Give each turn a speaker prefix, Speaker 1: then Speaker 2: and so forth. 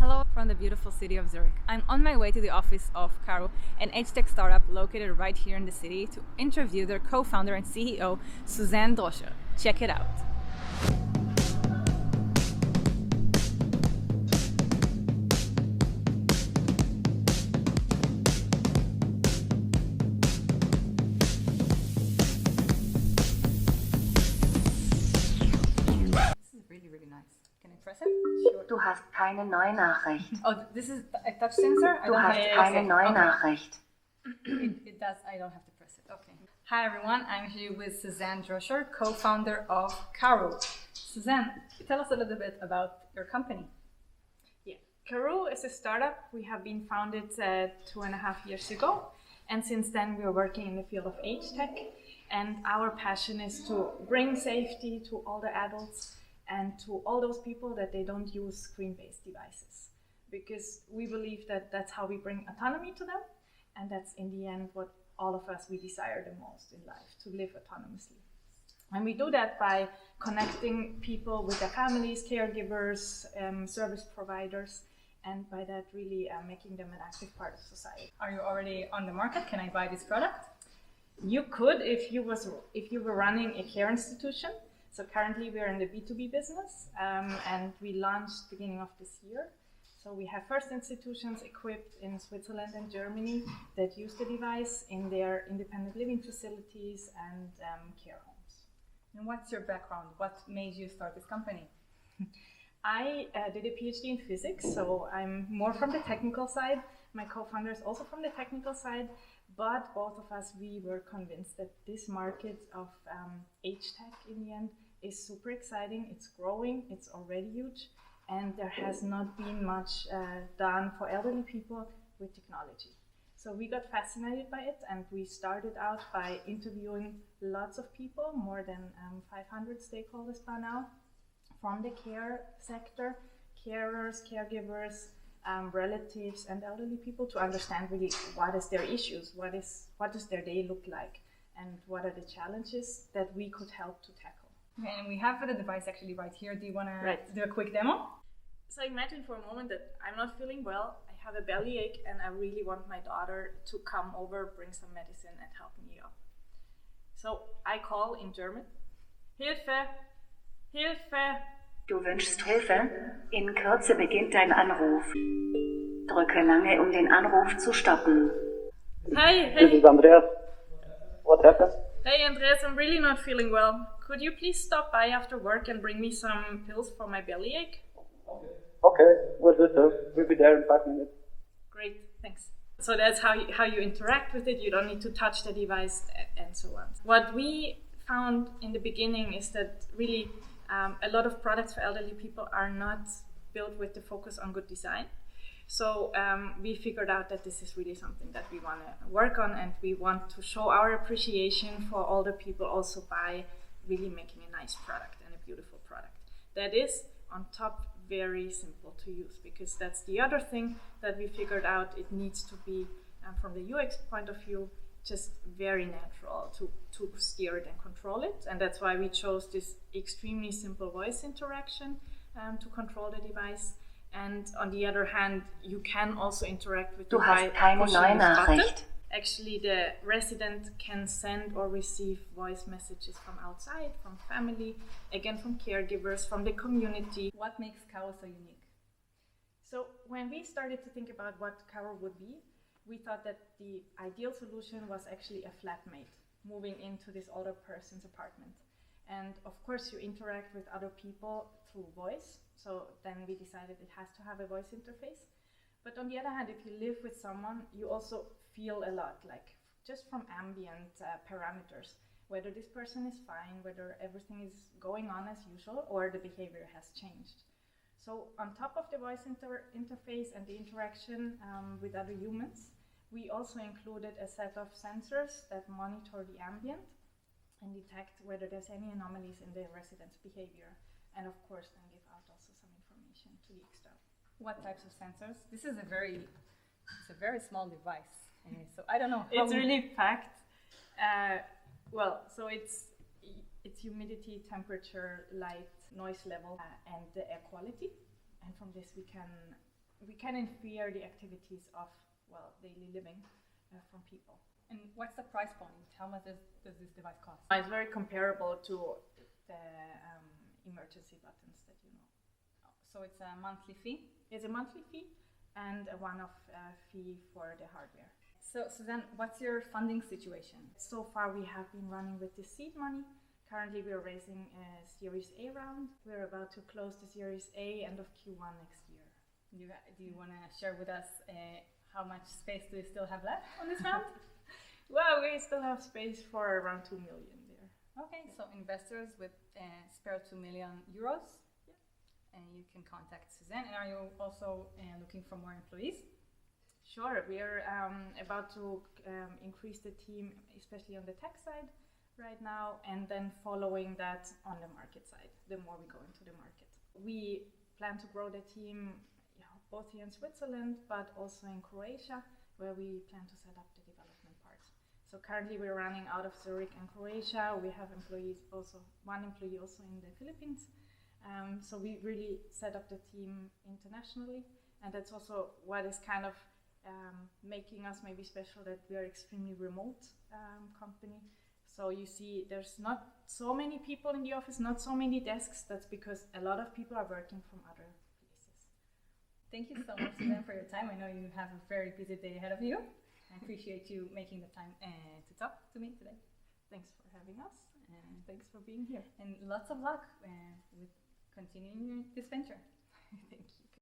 Speaker 1: Hello from the beautiful city of Zurich. I'm on my way to the office of Caru, an age-tech startup located right here in the city, to interview their co-founder and CEO, Susanne Droescher. Check it out. Really nice. Can I press it? Sure.
Speaker 2: Du hast keine Neunachricht.
Speaker 1: Oh, this is a touch sensor?
Speaker 2: Du hast keine Neunachricht.
Speaker 1: It does. I don't have to press it. Okay. Hi everyone. I'm here with Susanne Droescher, co-founder of Caru. Susanne, tell us a little bit about your company.
Speaker 3: Yeah, Caru is a startup. We have been founded 2.5 years ago, and since then we are working in the field of age tech. And our passion is to bring safety to all the adults and to all those people that they don't use screen-based devices, because we believe that that's how we bring autonomy to them, and that's in the end what all of us we desire the most in life, to live autonomously. And we do that by connecting people with their families, caregivers, service providers, and by that really making them an active part of society.
Speaker 1: Are you already on the market? Can I buy this product?
Speaker 3: You could if you were running a care institution. So currently we are in the B2B business, and we launched beginning of this year. So we have first institutions equipped in Switzerland and Germany that use the device in their independent living facilities and care homes.
Speaker 1: And what's your background? What made you start this company?
Speaker 3: I did a PhD in physics, so I'm more from the technical side. My co-founder is also from the technical side, but both of us, we were convinced that this market of age tech in the end is super exciting. It's growing, it's already huge, and there has not been much done for elderly people with technology. So we got fascinated by it, and we started out by interviewing lots of people, more than 500 stakeholders by now, from the care sector, carers, caregivers, relatives and elderly people, to understand really what is their issues, what does their day look like, and what are the challenges that we could help to tackle.
Speaker 1: Okay, and we have the device actually right here. Do you want to do a quick demo?
Speaker 3: So imagine for a moment that I'm not feeling well, I have a bellyache, and I really want my daughter to come over, bring some medicine and help me up. So I call in German, Hilfe, Hilfe.
Speaker 2: Du wünschst Hilfe? In Kürze beginnt dein Anruf. Drücke lange, um den Anruf zu stoppen.
Speaker 3: Hey.
Speaker 4: This is Andreas. What happened?
Speaker 3: Hey Andreas, I'm really not feeling well. Could you please stop by after work and bring me some pills for my bellyache?
Speaker 4: Okay, we'll do so. We'll be there in 5 minutes.
Speaker 3: Great, thanks. So that's how you interact with it. You don't need to touch the device and so on. What we found in the beginning is that really a lot of products for elderly people are not built with the focus on good design. So we figured out that this is really something that we want to work on, and we want to show our appreciation for older people also by really making a nice product and a beautiful product. That is, on top, very simple to use, because that's the other thing that we figured out. It needs to be, from the UX point of view, just very natural to steer it and control it. And that's why we chose this extremely simple voice interaction to control the device. And on the other hand, you can also interact with the device by pushing this button. Actually, the resident can send or receive voice messages from outside, from family, again from caregivers, from the community.
Speaker 1: What makes Caru so unique?
Speaker 3: So when we started to think about what Caru would be, we thought that the ideal solution was actually a flatmate moving into this older person's apartment. And of course you interact with other people through voice, so then we decided it has to have a voice interface. But on the other hand, if you live with someone, you also feel a lot, like just from ambient parameters, whether this person is fine, whether everything is going on as usual, or the behavior has changed. So on top of the voice interface and the interaction with other humans, we also included a set of sensors that monitor the ambient and detect whether there's any anomalies in the resident's behavior, and of course then give out also some information to the external.
Speaker 1: What types of sensors? This is a very small device, so I don't know.
Speaker 3: It's really packed. So it's humidity, temperature, light, noise level, and the air quality. And from this we can we can infer the activities of, well, daily living from people.
Speaker 1: And what's the price point? How much does this device cost?
Speaker 3: It's very comparable to the emergency buttons that you know.
Speaker 1: So it's a monthly fee?
Speaker 3: It's a monthly fee and a one-off fee for the hardware.
Speaker 1: So Susanne, what's your funding situation?
Speaker 3: So far we have been running with the seed money. Currently we're raising a Series A round. We're about to close the Series A end of Q1 next year.
Speaker 1: Do you want to share with us how much space do you still have left on this round?
Speaker 3: Well, we still have space for around 2 million there.
Speaker 1: Okay, so investors with spare 2 million euros.
Speaker 3: Yeah.
Speaker 1: And you can contact Susanne. And are you also looking for more employees?
Speaker 3: Sure, we are about to increase the team, especially on the tech side right now, and then following that on the market side, the more we go into the market. We plan to grow the team both here in Switzerland, but also in Croatia, where we plan to set up the development part. So currently we're running out of Zurich and Croatia. We have one employee also in the Philippines. So we really set up the team internationally, and that's also what is kind of making us maybe special, that we are extremely remote company. So you see there's not so many people in the office, not so many desks. That's because a lot of people are working from other places.
Speaker 1: Thank you so much, Susanne, for your time. I know you have a very busy day ahead of you. I appreciate you making the time to talk to me today.
Speaker 3: Thanks for having us, and thanks for being here.
Speaker 1: And lots of luck with continuing this venture.
Speaker 3: Thank you.